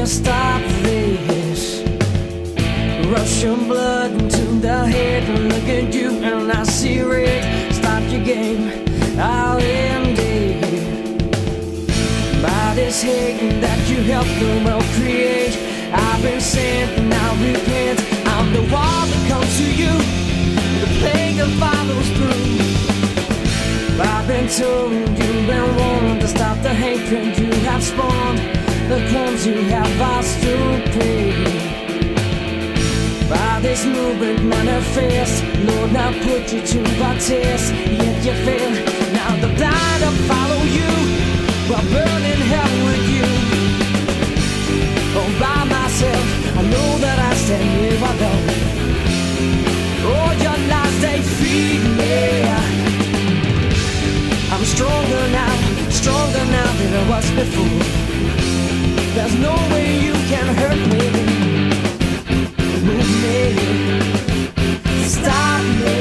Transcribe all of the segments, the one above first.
to stop this rushing blood into the head. Look at you and I see red. Stop your game, I'll end it. By this hate that you helped the world create, I've been sent and now repent. I'm the wall that comes to you, the plague that follows through. I've been told you've been warned to stop the hatred you have spawned, the crimes you have asked to pay. By this movement manifest, Lord, now put you to a test, yet you fail. Now the blind will follow you, while burning hell with you. Oh, by myself, I know that I stand here alone. Oh, your lies, they feed me. I'm stronger now than I was before. There's no way you can hurt me, move me, stop me.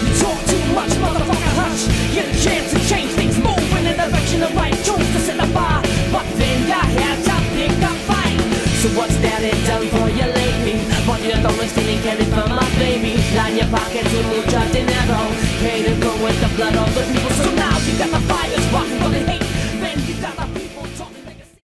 You talk too much, motherfucker, hush. Get a chance to change things, move in the direction of right. Chose to set the bar, but then you had to pick a fight. So what's that it done for you lately? What you done with stealing candy from my baby? Line your pockets with mucho dinero, paid to go with the blood of the people. So now you got the